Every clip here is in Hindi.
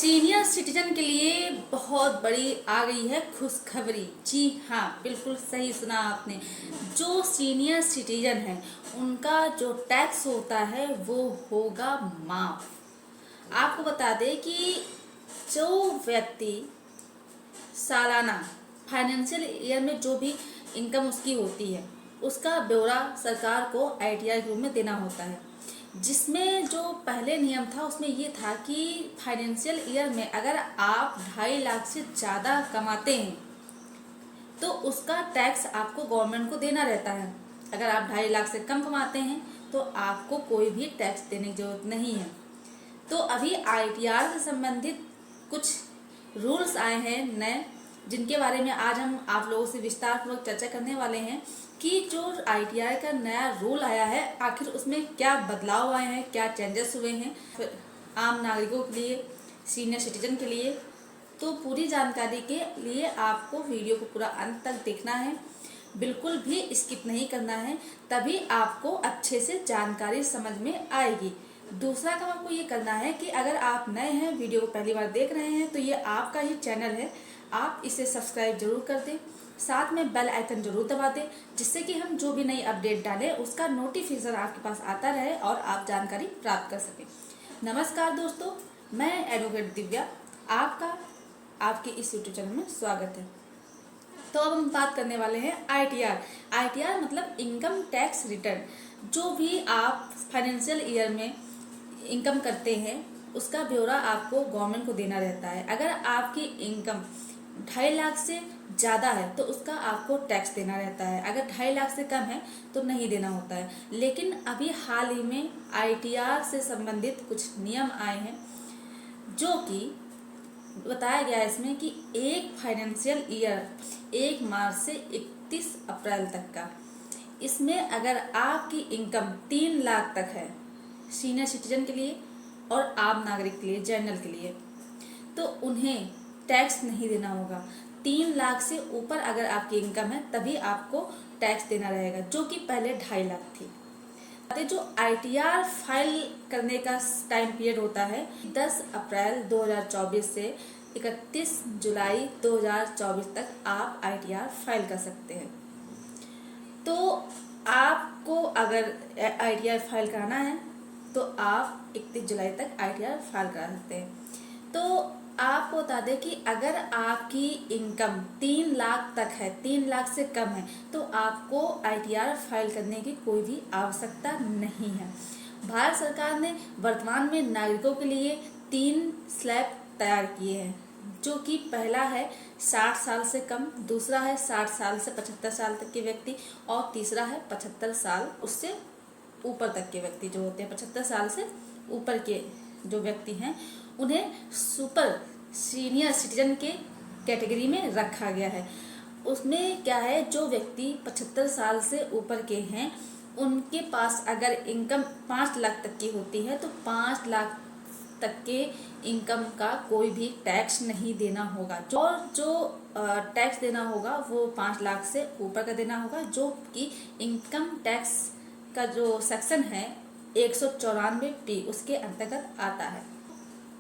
सीनियर सिटीजन के लिए बहुत बड़ी आ गई है खुशखबरी। जी हाँ, बिल्कुल सही सुना आपने। जो सीनियर सिटीजन है उनका जो टैक्स होता है वो होगा माफ। आपको बता दें कि जो व्यक्ति सालाना फाइनेंशियल ईयर में जो भी इनकम उसकी होती है उसका ब्यौरा सरकार को आईटीआर के रूप में देना होता है। जिसमें जो पहले नियम था उसमें ये था कि फाइनेंशियल ईयर में अगर आप 2.5 लाख से ज़्यादा कमाते हैं तो उसका टैक्स आपको गवर्नमेंट को देना रहता है। अगर आप 2.5 लाख से कम कमाते हैं तो आपको कोई भी टैक्स देने की जरूरत नहीं है। तो अभी आईटीआर से संबंधित कुछ रूल्स आए हैं नए, जिनके बारे में आज हम आप लोगों से विस्तारपूर्वक चर्चा करने वाले हैं कि जो आईटीआर का नया रूल आया है आखिर उसमें क्या बदलाव आए हैं, क्या चेंजेस हुए हैं आम नागरिकों के लिए, सीनियर सिटीजन के लिए। तो पूरी जानकारी के लिए आपको वीडियो को पूरा अंत तक देखना है, बिल्कुल भी स्किप नहीं करना है, तभी आपको अच्छे से जानकारी समझ में आएगी। दूसरा काम आपको ये करना है कि अगर आप नए हैं, वीडियो को पहली बार देख रहे हैं, तो ये आपका ही चैनल है, आप इसे सब्सक्राइब जरूर कर दें, साथ में बेल आइकन जरूर दबा दें, जिससे कि हम जो भी नई अपडेट डालें उसका नोटिफिकेशन आपके पास आता रहे और आप जानकारी प्राप्त कर सकें। नमस्कार दोस्तों, मैं एडवोकेट दिव्या, आपके इस यूट्यूब चैनल में स्वागत है। तो अब हम बात करने वाले हैं आईटीआर। आईटीआर मतलब इनकम टैक्स रिटर्न। जो भी आप फाइनेंशियल ईयर में इनकम करते हैं उसका ब्यौरा आपको गवर्नमेंट को देना रहता है। अगर आपकी इनकम 2.5 लाख से ज़्यादा है तो उसका आपको टैक्स देना रहता है। अगर 2.5 लाख से कम है तो नहीं देना होता है। लेकिन अभी हाल ही में आईटीआर से संबंधित कुछ नियम आए हैं, जो कि बताया गया है इसमें कि एक फाइनेंशियल ईयर 1 मार्च से 31 अप्रैल तक का, इसमें अगर आपकी इनकम 3 लाख तक है सीनियर सिटीजन के लिए और आम नागरिक के लिए, जनरल के लिए, तो उन्हें टैक्स नहीं देना होगा। 3 लाख से ऊपर अगर आपकी इनकम है तभी आपको टैक्स देना रहेगा, जो कि पहले 2.5 लाख थी। जो आईटीआर फाइल करने का टाइम पीरियड होता है 10 अप्रैल 2024 से 31 जुलाई 2024 तक आप आईटीआर फाइल कर सकते हैं। तो आपको अगर आईटीआर फाइल कराना है तो आप 31 जुलाई तक आईटीआर फाइल करा सकते हैं। तो आपको बता दें कि अगर आपकी इनकम 3 लाख तक है, 3 लाख से कम है, तो आपको आईटीआर फाइल करने की कोई भी आवश्यकता नहीं है। भारत सरकार ने वर्तमान में नागरिकों के लिए 3 स्लैब तैयार किए हैं, जो कि पहला है 60 साल से कम, दूसरा है 60 साल से 75 साल तक के व्यक्ति, और तीसरा है 75 साल उससे ऊपर तक के व्यक्ति जो होते हैं। 75 साल से ऊपर के जो व्यक्ति हैं उन्हें सुपर सीनियर सिटीजन के कैटेगरी में रखा गया है। उसमें क्या है, जो व्यक्ति 75 साल से ऊपर के हैं उनके पास अगर इनकम 5 लाख तक की होती है तो 5 लाख तक के इनकम का कोई भी टैक्स नहीं देना होगा। जो टैक्स देना होगा वो 5 लाख से ऊपर का देना होगा, जो कि इनकम टैक्स का जो सेक्शन है 194 उसके अंतर्गत आता है।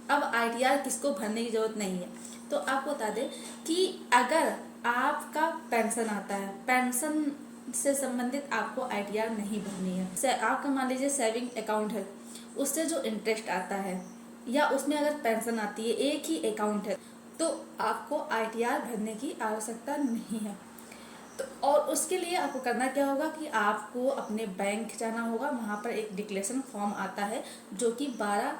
अब आईटीआर किसको भरने की जरूरत नहीं है, तो आपको बता दें कि अगर आपका पेंशन आता है, पेंशन से संबंधित आपको आईटीआर नहीं भरनी है। आपका मान लीजिए सेविंग अकाउंट है, उससे जो इंटरेस्ट आता है या उसमें अगर पेंशन आती है, एक ही अकाउंट है, तो आपको आईटीआर भरने की आवश्यकता नहीं है। तो और उसके लिए आपको करना क्या होगा कि आपको अपने बैंक जाना होगा। वहाँ पर एक डिक्लेरेशन फॉर्म आता है जो कि 12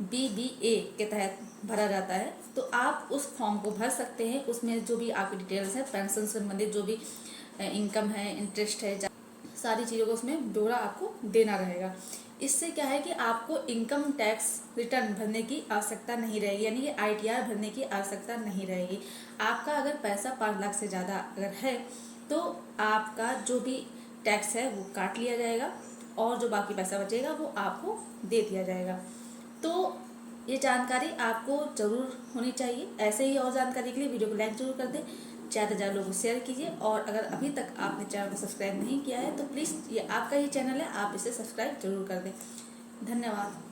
BBA के तहत भरा जाता है। तो आप उस फॉर्म को भर सकते हैं। उसमें जो भी आपकी डिटेल्स है, पेंशन से संबंधित जो भी इनकम है, इंटरेस्ट है, सारी चीज़ों को उसमें ब्यौरा आपको देना रहेगा। इससे क्या है कि आपको इनकम टैक्स रिटर्न भरने की आवश्यकता नहीं रहेगी, यानी कि आईटीआर भरने की आवश्यकता नहीं रहेगी। आपका अगर पैसा 5 लाख से ज़्यादा अगर है तो आपका जो भी टैक्स है वो काट लिया जाएगा और जो बाकी पैसा बचेगा वो आपको दे दिया जाएगा। तो ये जानकारी आपको जरूर होनी चाहिए। ऐसे ही और जानकारी के लिए वीडियो को लाइक जरूर कर दें, ज़्यादा से ज़्यादा लोगों को शेयर कीजिए, और अगर अभी तक आपने चैनल को सब्सक्राइब नहीं किया है तो प्लीज़, ये आपका ही चैनल है, आप इसे सब्सक्राइब जरूर कर दें। धन्यवाद।